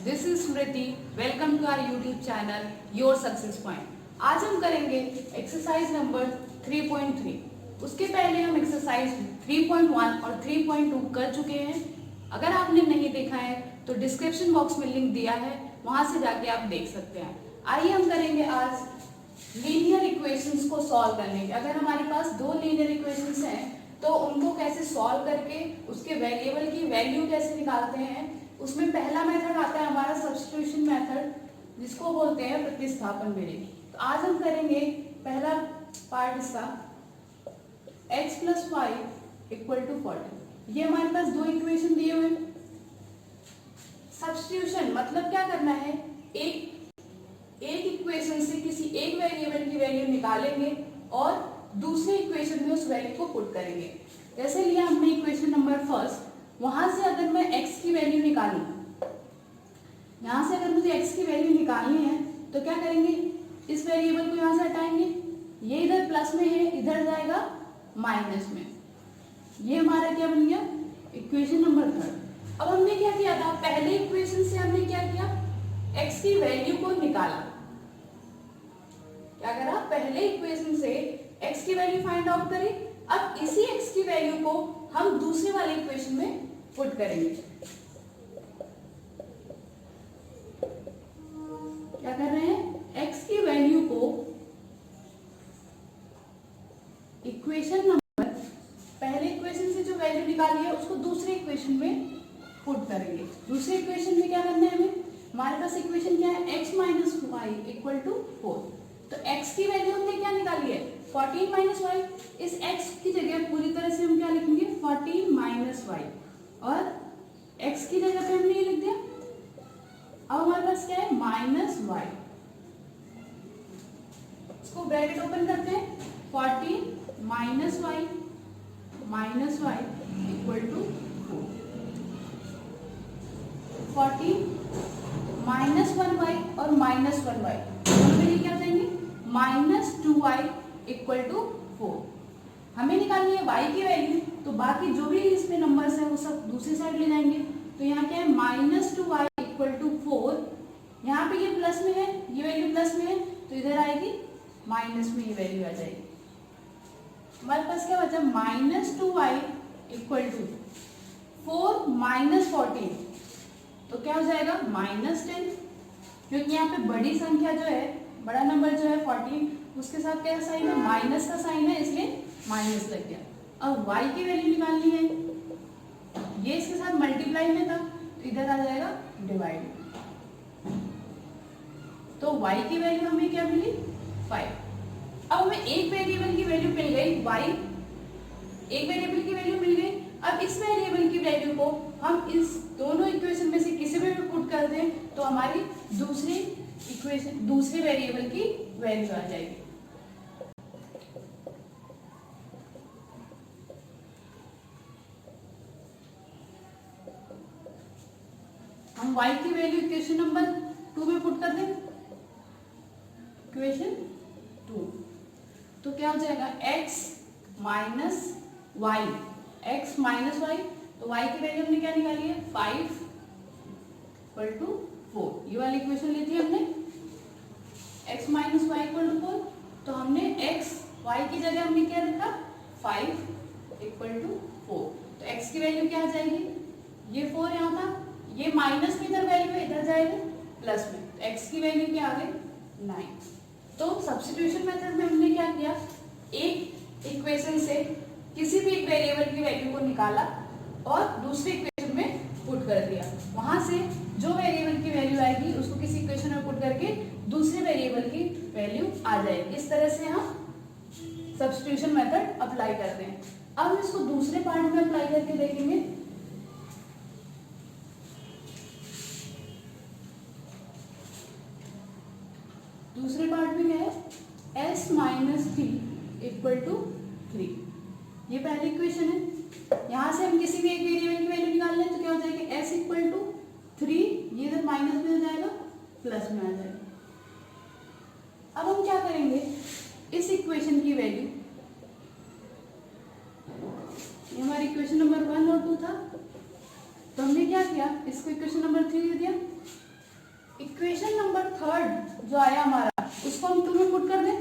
This is Smriti. Welcome to our YouTube channel your success point. आज हम करेंगे exercise number 3.3। उसके पहले हम एक्सरसाइज 3.1 और 3.2 कर चुके हैं। अगर आपने नहीं देखा है तो डिस्क्रिप्शन बॉक्स में लिंक दिया है, वहां से जाके आप देख सकते हैं। आइए हम करेंगे आज लीनियर इक्वेशंस को सॉल्व करने के। अगर हमारे पास दो लीनियर इक्वेशंस हैं तो उनको कैसे सॉल्व करके उसके वेरिएबल की वैल्यू कैसे निकालते हैं, उसमें पहला मेथड आता है हमारा सब्स्टिट्यूशन मेथड, जिसको बोलते हैं प्रतिस्थापन विधि। तो आज हम करेंगे पहला पार्ट इसका x + y = 40। ये हमारे पास दो इक्वेशन दिए हुए। सब्स्टिट्यूशन मतलब क्या करना है, एक इक्वेशन से किसी एक वेरिएबल की वैल्यू निकालेंगे और दूसरे इक्वेशन में उस वैल्यू को पुट करेंगे। जैसे लिया हमने इक्वेशन नंबर फर्स्ट, वहां से अगर मैं x की वैल्यू निकालूं, यहां से अगर मुझे x की वैल्यू निकालनी है तो क्या करेंगे, इस वेरिएबल को यहां से हटाएंगे, ये इधर प्लस में है, इधर जाएगा माइनस में। ये हमारा क्या बन गया, इक्वेशन नंबर थर्ड। अब हमने क्या किया था, पहले इक्वेशन से हमने क्या किया, x की वैल्यू को निकाला। क्या करा, पहले इक्वेशन से x की वैल्यू फाइंड आउट करी। अब इसी x की वैल्यू को हम दूसरे वाले इक्वेशन में पुट करेंगे। क्या कर रहे हैं, x की वैल्यू को इक्वेशन नंबर, पहले इक्वेशन से जो वैल्यू निकाली है उसको दूसरे इक्वेशन में पुट करेंगे। दूसरे इक्वेशन में क्या करना है हमें, हमारे पास इक्वेशन क्या है, x - y = 4। तो x की वैल्यू हमने क्या निकाली है, 14 - y। इस x की जगह पूरी तरह से हम क्या लिखेंगे, 14 - y, और x की जगह पे हमने ये लिख दिया। अब हमारे पास क्या है, -y। इसको ब्रैकेट ओपन करते हैं, 14 - y - y = 4। 14 - 1y और -1y दोनों में क्या देंगे, -2y = 4। हमें निकालनी है y की वैल्यू, तो बाकी जो भी इसमें नंबर्स हैं वो सब दूसरी साइड ले जाएंगे। तो यहाँ क्या है, -2y = 4। यहाँ पे ये प्लस में है, ये वैल्यू प्लस में है, तो इधर आएगी माइनस में, ये वैल्यू आ जाएगी। हमारे पास क्या बचा, -2y = 4 - 14, तो क्या हो जाएगा, -10। क्योंकि यहाँ पे बड़ी संख्या जो है, बड़ा नंबर जो है 14, उसके साथ क्या साइन है, माइनस का साइन है, इसलिए माइनस लग गया। अब y की वैल्यू निकालनी है, ये इसके साथ मल्टीप्लाई में था, तो इधर आ जाएगा डिवाइड। तो y की वैल्यू हमें क्या मिली, 5। अब हमें एक वेरिएबल की वैल्यू मिल गई, y एक वेरिएबल की वैल्यू मिल गई। अब इस वेरिएबल की वैल्यू को हम इस दोनों इक्वेशन में से किसी में भी पुट कर दें तो हमारी दूसरी इक्वेशन, दूसरे वेरिएबल की वैल्यू आ जाएगी। हम y की वैल्यू इक्वेशन नंबर 2 में पुट कर दें, इक्वेशन 2, तो क्या हो जाएगा, x - y, x - y, तो y की वैल्यू हमने क्या निकाली है, 5 = 4। ये वाली इक्वेशन ली थी हमने, x - y = 4, तो हमने x y की जगह हमने क्या लिखा, 5 = 4। तो x की वैल्यू क्या आ जाएगी, ये 4 यहाँ था, ये माइनस में इधर वैल्यू है, इधर जाएगा प्लस में, तो x की वैल्यू क्या आ गई, 9। तो सब्स्टिट्यूशन मेथड में हमने क्या किया, एक इक्वेशन से किसी भी एक वेरिएबल की वैल्यू को निकाला और दूसरे इक्वेशन में पुट कर दिया। वहां से जो वेरिएबल की वैल्यू आएगी उसको किसी इक्वेशन में पुट करके दूसरे वेरिएबल की वैल्यू आ जाएगी। इस तरह से हम सब्स्टिट्यूशन मेथड अप्लाई करते हैं। अब हम इसको दूसरे पार्ट में अप्लाई करके देखेंगे। दूसरे पार्ट में क्या है, s - t = 3। ये पहली इक्वेशन है, यहाँ से हम किसी भी एक वेरिएबल की वैल्यू निकाल लें तो क्या हो जाएगी, s = 3, ये इधर माइनस में हो जाएगा, प्लस में आ जाएगा। अब हम क्या करेंगे, इस इक्वेशन की वैल्यू, ये हमारी इक्वेशन नंबर 1 और 2 था, तो हमने क्या किया, इसको इक्वेशन नंबर 3 दे दिया, इक्वेशन नंबर थर्ड जो आया हमारा उसको हम 2 में पुट कर दें।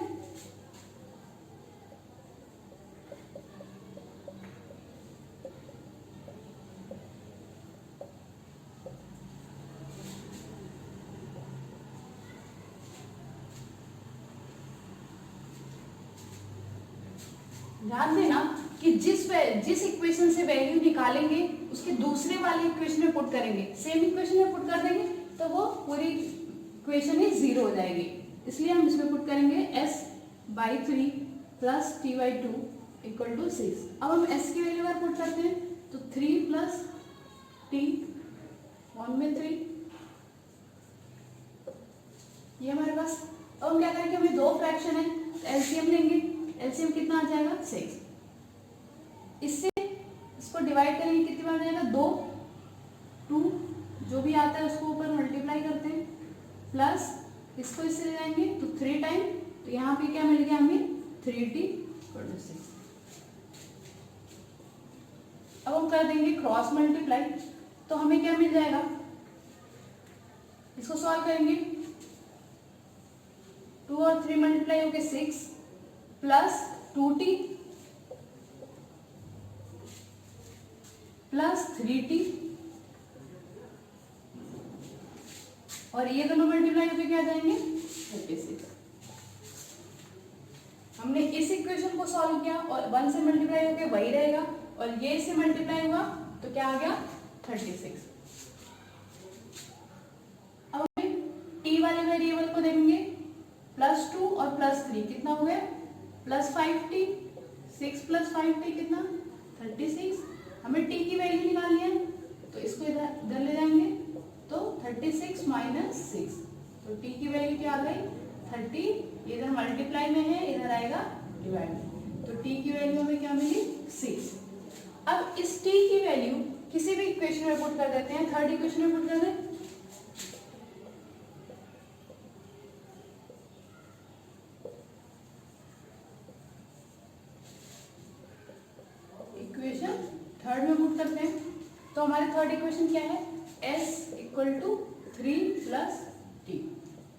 ध्यान देना कि जिस इक्वेशन से वैल्यू निकालेंगे उसके दूसरे वाले इक्वेशन में पुट करेंगे, सेम इक्वेशन में पुट कर देंगे तो वो पूरी इक्वेशन ही 0 हो जाएगी। इसलिए हम इसमें पुट करेंगे s/3 plus t/2 equal to 6। अब हम s की वैल्यू अगर पुट करते हैं तो 3 प्लस t 1/3 ये हमारे पास। अब हम क्या करेंगे, हमें दो फ्रैक्शन है तो एलसीएम लेंगे। एलसीएम कितना आ जाएगा 6। इससे इसको डिवाइड करेंगे कितनी बार जाएगा 2 2 जो भी आता है उसको ऊपर मल्टीप्लाई करते हैं प्लस इसको इससे ले जाएंगे तो 3 टाइम, तो यहाँ पे क्या मिल गया हमें 3t = 6। अब हम कर देंगे क्रॉस मल्टीप्लाई तो हमें क्या मिल जाएगा, इसको सॉल्व करेंगे 2 और 3 मल्टीप्लाई होके 6 प्लस 2t प्लस 3t और ये दोनों मल्टीप्लाई होके क्या जाएंगे 36। हमने इस इक्वेशन को सॉल्व किया और 1 से मल्टीप्लाई होके वही रहेगा और ये से मल्टीप्लाई हुआ तो क्या आ गया 36। अब हमें t वाले वेरिएबल को देंगे +2 और +3 कितना हो गया +5t, 6 + 5t कितना 36। हमें t की वैल्यू निकालनी है तो इसको इधर ले जाएंगे तो 36 - 6 तो t की वैल्यू क्या आ गई 30। इधर मल्टीप्लाई में है, इधर आएगा डिवाइड में, तो t की वैल्यू हमें क्या मिली 6। अब इस t की वैल्यू किसी भी इक्वेशन में पुट कर देते हैं, थर्ड इक्वेशन में पुट कर दें थर्ड में पुट करते हैं तो हमारे थर्ड इक्वेशन क्या है s = 3 + t।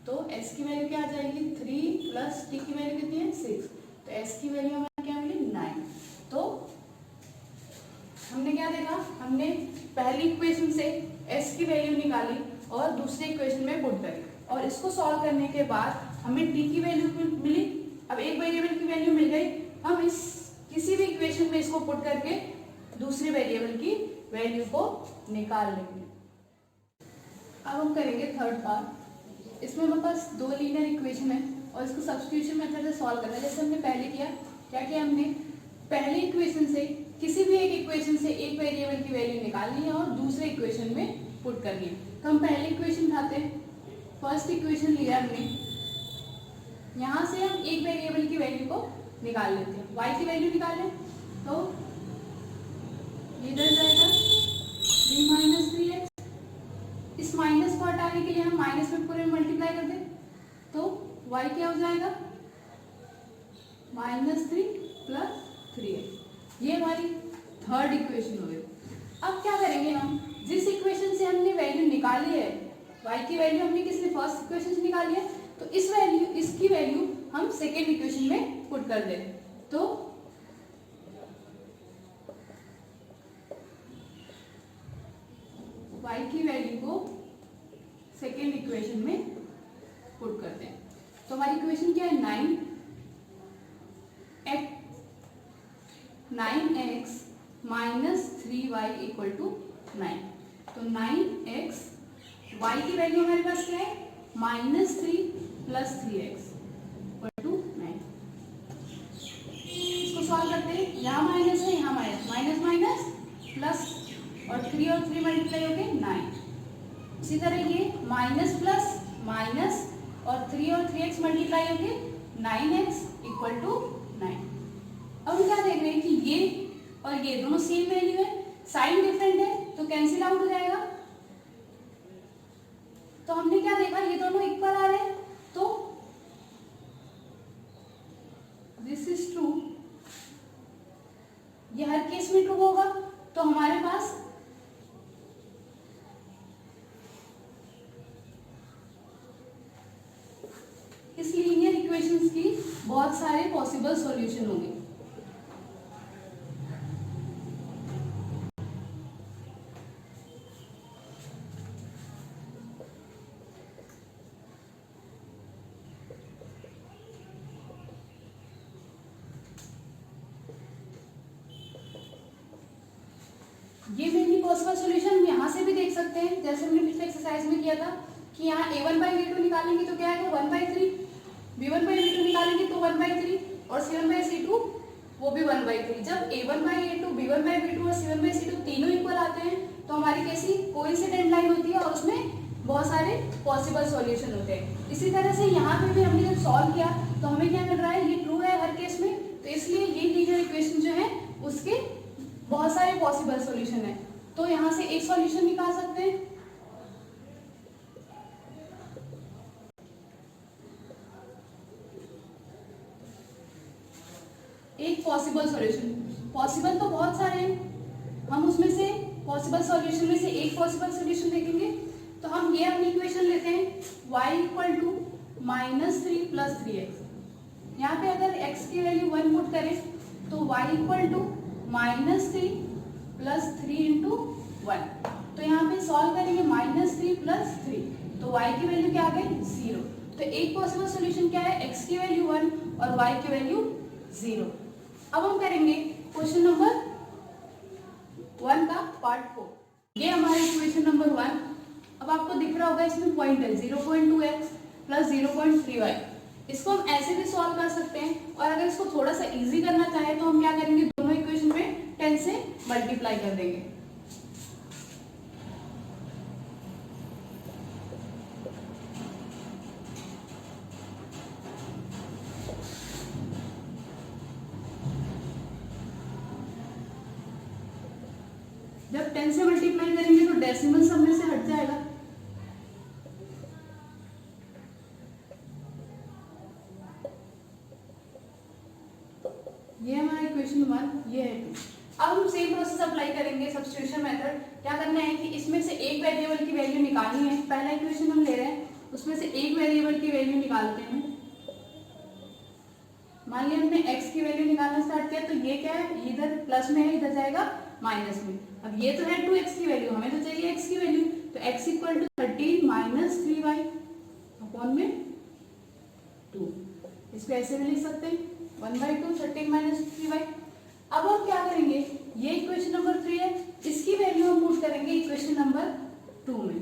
तो s की वैल्यू क्या आ जाएगी 3 + t की वैल्यू कितनी है 6, तो s की वैल्यू हमें क्या मिली 9। तो हमने क्या देखा, हमने पहली इक्वेशन से s की वैल्यू निकाली और दूसरी इक्वेशन में पुट करी और इसको सॉल्व करने के बाद हमें t की वैल्यू मिली। अब एक वेरिएबल की वैल्यू मिल गई, हम इस किसी भी इक्वेशन में इसको पुट करके दूसरे वेरिएबल की वैल्यू को निकाल लेंगे। अब हम करेंगे थर्ड पार्ट। इसमें हमारे पास दो लीनियर इक्वेशन है और इसको सब्स्टिट्यूशन मेथड से सॉल्व करना है। जैसे हमने पहले किया, क्या किया हमने पहली इक्वेशन से किसी भी एक इक्वेशन से एक वेरिएबल की वैल्यू निकालनी है और दूसरे इक्वेशन में पुट करनी है। तो हम पहली इक्वेशन उठाते हैं, फर्स्ट इक्वेशन लिया हमने, यहाँ से हम एक वेरिएबल की वैल्यू को निकाल लेते हैं, y की वैल्यू निकालें तो इधर जाएगा 3 - 3x। इस माइनस को हटाने के लिए हम माइनस में पूरे मल्टीप्लाई कर दें तो y क्या हो जाएगा -3 + 3x। ये हमारी थर्ड इक्वेशन हो गई। अब क्या करेंगे हम, जिस इक्वेशन से हमने वैल्यू निकाली है y की वैल्यू हमने किसने फर्स्ट इक्वेशन से निकाली है, तो इसकी वैल्यू हम सेकेंड इक्वेशन में पुट कर दें तो y की वैल्यू को सेकेंड इक्वेशन में पुट करते हैं। तो हमारी इक्वेशन क्या है 9x - 3y = 9। तो 9x, y की वैल्यू हमारे पास क्या है -3 + 3x = 9। इसको सॉल्व करते हैं, यहाँ माइनस है यहाँ माइनस प्लस और 3 और 3 मल्टीप्लाई हो गए 9। इसी तरह ये माइनस प्लस माइनस और 3 और 3x मल्टीप्लाई हो गए 9x = 9। अब हम क्या देख रहे हैं कि ये और ये दोनों सेम वैल्यू है, साइन डिफरेंट है तो कैंसिल आउट हो जाएगा। तो हमने क्या देखा, ये दोनों इक्वल आ रहे हैं तो दिस इज ट्रू, ये हर केस में ट्रू होगा। तो हमारे पास इक्वेशंस की बहुत सारे पॉसिबल सॉल्यूशन होंगे। ये मेनली पॉसिबल सॉल्यूशन हम यहाँ से भी देख सकते हैं, जैसे हमने पिछले एक्सरसाइज में किया था कि यहाँ a1/a2 निकालेंगे तो क्या आएगा 1/3, b1/b2 निकालेंगे तो 1/3 और c1/c2 वो भी 1/3। जब a1/a2, b1/b2 और c1/c2 तीनों इक्वल आते हैं तो हमारी कैसी कोइंसिडेंट लाइन होती है और उसमें बहुत सारे पॉसिबल सॉल्यूशन होते हैं। इसी तरह से यहाँ पे भी हमने जब सॉल्व किया तो हमें क्या मिल रहा है, ये ट्रू है हर केस में, तो इसलिए ये लीनियर इक्वेशन जो है उसके बहुत सारे पॉसिबल सॉल्यूशन है। तो यहाँ से एक सॉल्यूशन निकाल सकते हैं। एक पॉसिबल सॉल्यूशन, पॉसिबल तो बहुत सारे हैं, हम उसमें से पॉसिबल सॉल्यूशन में से एक पॉसिबल सॉल्यूशन देखेंगे। तो हम ये अपनी इक्वेशन लेते हैं y = -3 + 3x। यहाँ पे अगर x की वैल्यू 1 पुट करें तो y = -3 + 3 × 1। तो यहाँ पे सॉल्व करेंगे -3 + 3 तो y की वैल्यू क्या आ गई 0। तो एक पॉसिबल सॉल्यूशन क्या है, x की वैल्यू 1 और y की वैल्यू 0। अब हम करेंगे क्वेश्चन नंबर 1 का पार्ट 4। ये हमारा इक्वेशन नंबर 1। अब आपको दिख रहा होगा इसमें पॉइंट है 0.2x + 0.3y। इसको हम ऐसे भी सॉल्व कर सकते हैं और अगर इसको थोड़ा सा इजी करना चाहे तो हम क्या करेंगे, दोनों इक्वेशन में 10 से मल्टीप्लाई कर देंगे। जब 10 से मल्टीप्लाई करेंगे तो डेसिमल सब में से हट जाएगा। ये हमारा इक्वेशन 1, ये है 2। अब हम सेम प्रोसेस अप्लाई करेंगे, सब्स्टिट्यूशन मेथड। क्या करना है कि इसमें से एक वेरिएबल की वैल्यू निकालनी है। पहला इक्वेशन हम ले रहे हैं, उसमें से एक वेरिएबल की वैल्यू निकालते हैं। मान लिया हमने x की वैल्यू निकालना स्टार्ट किया, तो ये क्या है, इधर प्लस में है, इधर जाएगा माइनस में। अब ये तो है 2x की वैल्यू, हमें तो चाहिए x की वैल्यू, तो x = 13 - 3y अपॉन में 2। इसको ऐसे भी लिख सकते हैं 1/2 13 - 3y। अब हम क्या करेंगे, ये इक्वेशन नंबर 3 है, इसकी वैल्यू हम पुट करेंगे इक्वेशन नंबर 2 में।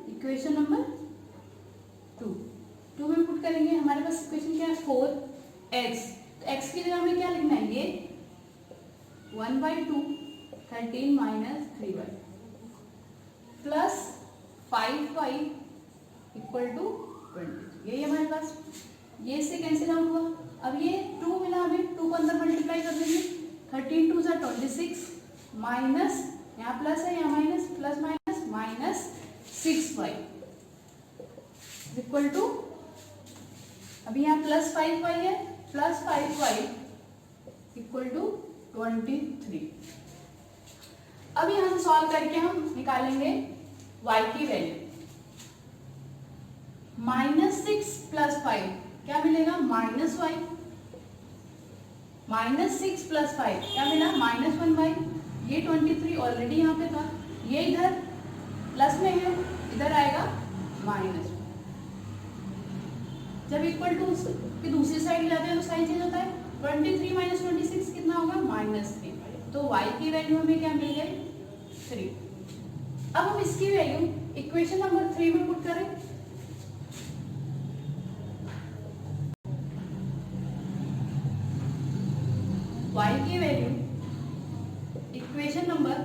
इक्वेशन नंबर 2 में पुट करेंगे। हमारे पास इक्वेशन क्या है 4x, तो x की जगह हमें क्या लिखना है, ये 1/2 13 - 3y प्लस 5y = 20। यही हमारे पास, ये इससे कैंसिल आउट हुआ। अब ये 2 मिला हमें, 2 को अंदर मल्टीप्लाई कर देंगे, 13 × 2 = 26 माइनस, यहाँ प्लस है यहाँ माइनस, प्लस माइनस -6y = अभी यहाँ प्लस 5y है, प्लस 5y = 23। अब यहाँ से सॉल्व करके हम निकालेंगे y की वैल्यू। -6 + 5 क्या मिलेगा, -y। -6 + 5 क्या मिला, -1y। ये 23 ऑलरेडी यहाँ पे था, ये इधर प्लस में है, इधर आएगा माइनस। जब इक्वल टू की दूसरी साइड जाते हैं तो साइन चेंज होता है। 23 - 26 कितना होगा, -3। तो y की वैल्यू हमें क्या मिल गई 3। अब हम इसकी वैल्यू इक्वेशन नंबर 3 में पुट करें। y की वैल्यू इक्वेशन नंबर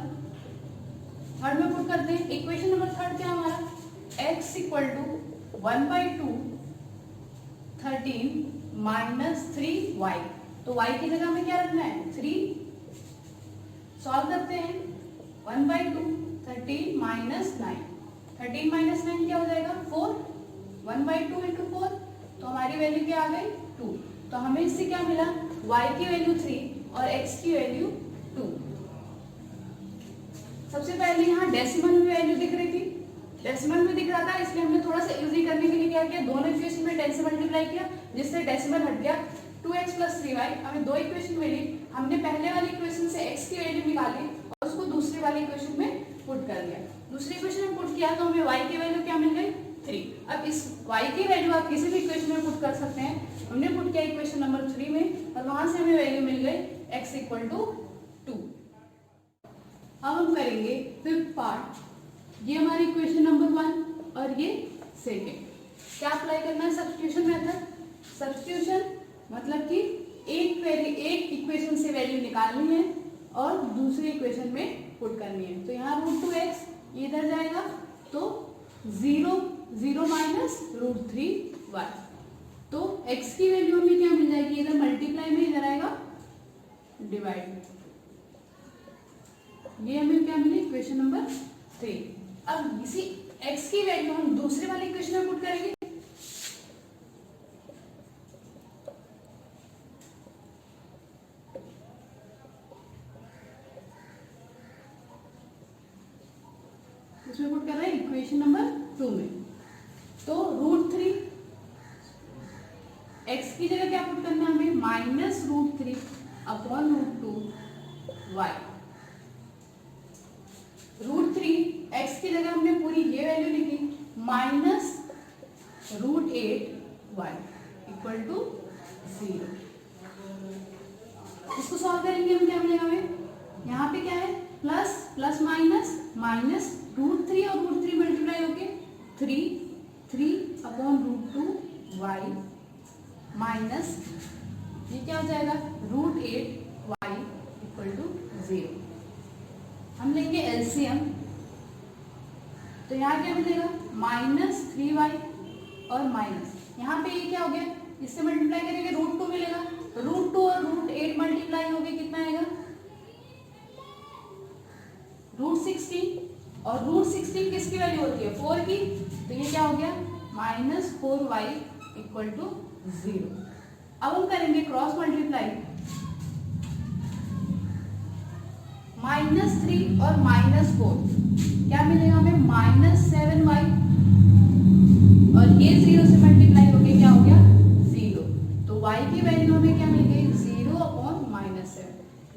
3 में पुट करते हैं। इक्वेशन नंबर 3 क्या हमारा, x = 1/2 13 - 3y। तो y की जगह में क्या रखना है 3। सॉल्व करते हैं, 1/2 13 - 9 13 - 9 क्या हो जाएगा 4। 1/2 × 4 तो हमारी वैल्यू क्या आ गई 2। तो हमें इससे क्या मिला, y की वैल्यू 3 और x की वैल्यू 2। सबसे पहले यहाँ डेसिमल में वैल्यू दिख रही थी, डेसिमल में दिख रहा था, इसलिए हमने थोड़ा सा इजी करने के लिए क्या किया, दोनों इक्वेशन में 10 से मल्टीप्लाई किया, जिससे डेसिमल हट गया। 2x + 3y, हमें दो इक्वेशन मिली। हमने पहले वाली इक्वेशन से x की वैल्यू निकाली और उसको दूसरी वाली इक्वेशन में पुट कर दिया। दूसरी इक्वेशन में पुट किया तो हमें y की वैल्यू क्या मिल गई, 3। अब इस y की वैल्यू आप किसी भी इक्वेशन में पुट कर सकते हैं। हमने पुट किया इक्वेशन नंबर 3 में और वहां से हमें वैल्यू मिल गई x = 2। अब हम करेंगे फिफ्थ पार्ट। ये हमारी इक्वेशन नंबर 1 और ये सेकेंड। क्या अप्लाई करना है, सब्स्टिट्यूशन मेथड। सब्स्टिट्यूशन मतलब कि एक इक्वेशन से वैल्यू निकालनी है और दूसरी इक्वेशन में पुट करनी है। तो यहाँ √2x इधर जाएगा तो 0 -√3y, तो x की वैल्यू हमें क्या मिल जाएगी, इधर मल्टीप्लाई में, इधर आएगा डिवाइड में। ये हमें क्या मिली, इक्वेशन नंबर 3। अब इसी x की वैल्यू हम दूसरे वाले इक्वेशन में पुट करेंगे। इसमें पुट कर रहे हैं इक्वेशन नंबर 2 में। तो √3 x की जगह क्या पुट करना है हमें, -√3 अपॉन √2y। √3 x की जगह हमने पूरी ये वैल्यू लिखी, -√8y = 0। इसको सॉल्व करेंगे हम, क्या मिलेगा हमें, यहाँ पे क्या है, प्लस प्लस माइनस माइनस, √3 और √3 मल्टीप्लाई होके 3 अपॉन √2y माइनस ये क्या हो जाएगा, √8y = 0। हम लेंगे एलसीएम, तो यहाँ क्या मिलेगा, -3y और माइनस, यहाँ पे ये क्या हो गया, इससे मल्टीप्लाई करेंगे √2 मिलेगा, √2 और √8 मल्टीप्लाई हो गए, कितना आएगा, √16, और √16 किसकी वैल्यू होती है, 4 की, तो ये क्या हो गया, -4y = 0। अब हम करेंगे क्रॉस मल्टीप्लाई, -3 और -4 क्या मिलेगा हमें, -7y, और ये 0 से मल्टीप्लाई होके क्या हो गया, 0। तो y की वैल्यू हमें क्या मिल गई, 0 अपॉन -7।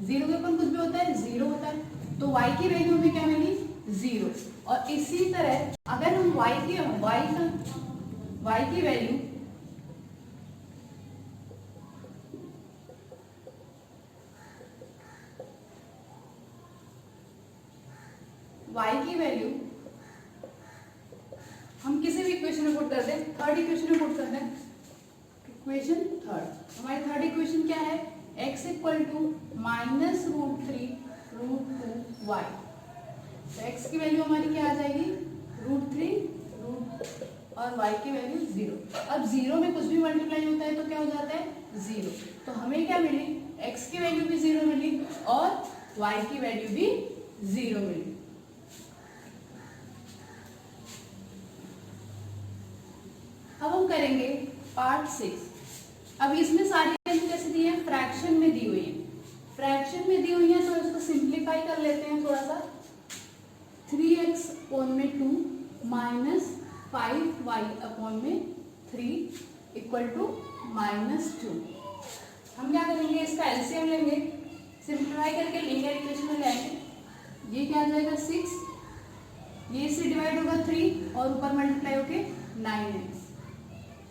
0 के ऊपर कुछ भी होता है, 0 होता है, तो y की वैल्यू हमें क्या मिली, 0। और इसी तरह अगर हम y की वैल्यू हम किसी भी इक्वेशन में पुट कर दें, थर्ड इक्वेशन में पुट कर दें, इक्वेशन थर्ड, हमारी थर्ड इक्वेशन क्या है, x = -√3√2y। तो x की वैल्यू हमारी क्या आ जाएगी, √3 और y की वैल्यू 0। अब 0 में कुछ भी मल्टीप्लाई होता है तो क्या हो जाता है, 0। तो हमें क्या मिली, x की वैल्यू भी 0 मिली और y की वैल्यू भी 0 मिली। अब हम करेंगे पार्ट 6। अब इसमें सारी वैल्यू कैसे दी है, फ्रैक्शन में दी हुई है। फ्रैक्शन में दी हुई है तो इसको सिंप्लीफाई कर लेते हैं थोड़ा सा। 3x अपॉन में 2 माइनस 5y अपॉन में 3 = -2। हम क्या करेंगे, इसका एलसीएम लेंगे, सिंप्लीफाई करके लीनियर इक्वेशन में लाएंगे। ये क्या आ जाएगा, 6, ये से डिवाइड होगा 3 और ऊपर मल्टीप्लाई होके 9x,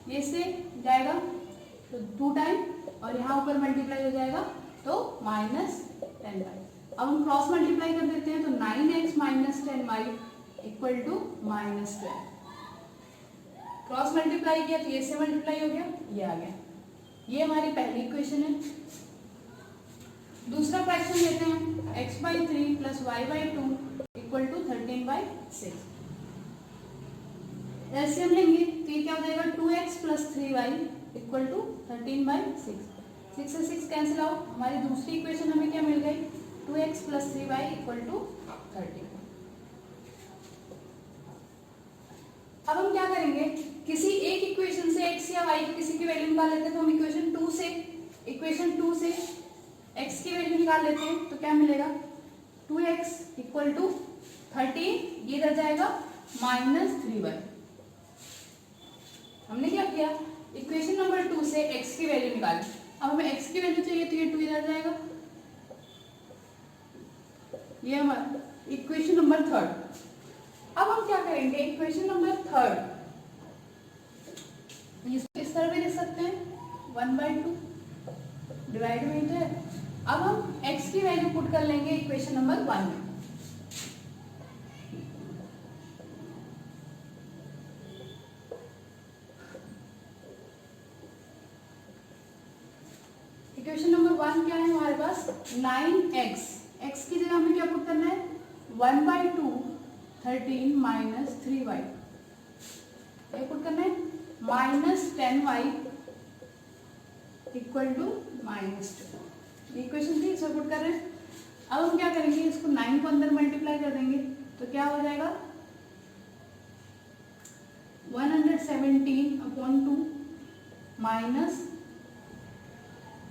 ये से जाएगा तो 2 टाइम और यहाँ ऊपर मल्टीप्लाई हो जाएगा तो -10y। अब हम क्रॉस मल्टीप्लाई कर देते हैं तो 9x - 10y = -12। क्रॉस मल्टीप्लाई किया तो ये से मल्टीप्लाई हो गया, ये आ गया। ये हमारी पहली इक्वेशन है। दूसरा फ्रैक्शन लेते हैं, x/3 + y/2 = 13/6। एलसीएम लेंगे तो ये क्या हो जाएगा, 2x + 3y = 13/6। 6 से 6 कैंसिल आउट, हमारी दूसरी इक्वेशन हमें क्या मिल गई, 2x + 3y = 13। अब हम क्या करेंगे, किसी एक इक्वेशन से x या y की किसी की वैल्यू निकाल लेते हैं। तो हम इक्वेशन 2 से x की वैल्यू निकाल लेते हैं तो क्या मिलेगा, 2x = 13, ये इधर जाएगा -3y। हमने क्या किया, इक्वेशन नंबर 2 से x की वैल्यू निकाली। अब हमें x की वैल्यू चाहिए तो ये 2 इधर जाएगा। ये हमारा इक्वेशन नंबर 3। अब हम क्या करेंगे, इक्वेशन नंबर 3 इस तरह भी लिख सकते हैं, 1/2 डिवाइड में है। अब हम x की वैल्यू पुट कर लेंगे इक्वेशन नंबर 1 में। इक्वेशन नंबर 1 क्या है हमारे पास, 9x। x की जगह हमें क्या पुट करना है, 1/2 13 माइनस 3y, ये पुट करना है, -10y इक्वल टू -2। इक्वेशन थी, इसमें पुट कर रहे हैं। अब हम क्या करेंगे, इसको 9 को अंदर मल्टीप्लाई कर देंगे तो क्या हो जाएगा, 117/2 माइनस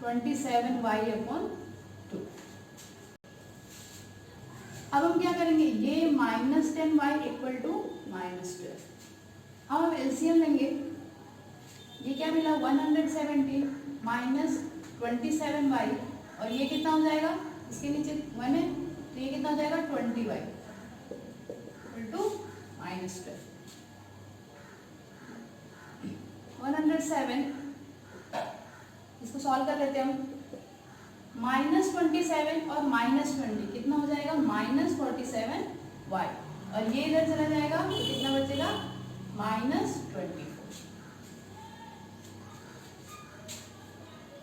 27y/2। अब हम क्या करेंगे, ये -10y इक्वल टू -12। अब हम एलसीएम लेंगे, ये क्या मिला, 117 माइनस 27y, और ये कितना हो जाएगा, इसके नीचे 1 है तो ये कितना हो जाएगा, 20y इक्वल टू -12। 107, इसको सॉल्व कर लेते हैं हम, -27 और -20 कितना हो जाएगा, -47y, और ये इधर चला जाएगा तो कितना बचेगा, -24।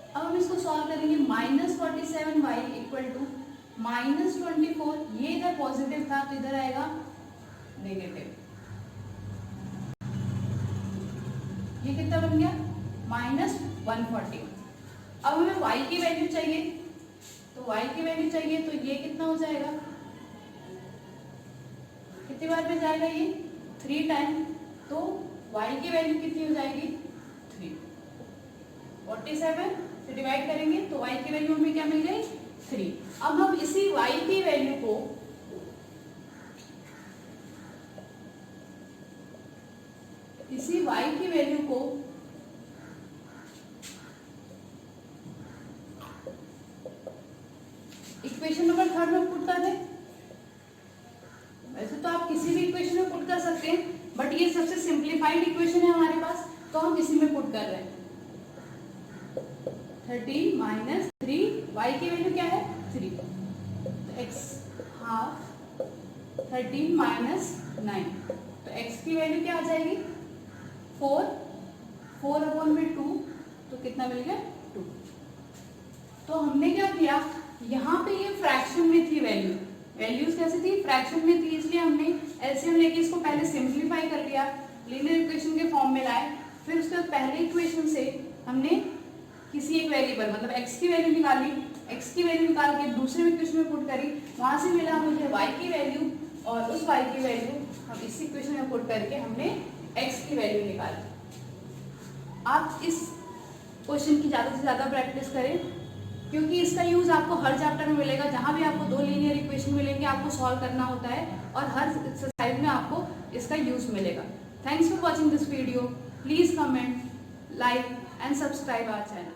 अब हम इसको सॉल्व करेंगे, -47y इक्वल टू -24, ये इधर पॉजिटिव था तो इधर आएगा नेगेटिव, ये कितना बन गया, -140। अब हमें y की वैल्यू चाहिए, तो y की वैल्यू चाहिए तो ये कितना हो जाएगा, कितनी बार पे जाएगा, ये 3 टाइम, तो y की वैल्यू कितनी हो जाएगी, 3। 47 से डिवाइड करेंगे तो y की वैल्यू हमें क्या मिल गई, 3। अब हम इसी y की वैल्यू को इक्वेशन नंबर 3 में पुट कर दें। वैसे तो आप किसी भी इक्वेशन में पुट कर सकते हैं, बट ये सबसे सिंप्लीफाइड इक्वेशन है हमारे पास, तो हम इसी में पुट कर रहे हैं। 13 माइनस 3, y की वैल्यू क्या है, 3, तो x हाफ 13 माइनस 9, तो x की वैल्यू क्या आ जाएगी, 4/2, तो कितना मिल गया, 2। तो हमने क्या किया, यहाँ पे ये फ्रैक्शन में थी वैल्यूज कैसे थी, फ्रैक्शन में थी, इसलिए हमने एलसीएम लेके इसको पहले सिंप्लीफाई कर लिया, लीनियर इक्वेशन के फॉर्म में लाए। फिर उसके बाद पहले इक्वेशन से हमने किसी एक वेरिएबल मतलब x की वैल्यू निकाली, x की वैल्यू निकाल के दूसरे इक्वेशन में पुट करी, वहां से मिला मुझे y की वैल्यू, और उस y की वैल्यू हम इस इक्वेशन में पुट करके हमने x की वैल्यू निकाली। आप इस क्वेश्चन की ज़्यादा से ज़्यादा प्रैक्टिस करें, क्योंकि इसका यूज़ आपको हर चैप्टर में मिलेगा। जहाँ भी आपको 2 लीनियर इक्वेशन मिलेंगे आपको सॉल्व करना होता है, और हर एक्सरसाइज में आपको इसका यूज़ मिलेगा। Thanks for watching this video. Please comment, like and subscribe our channel.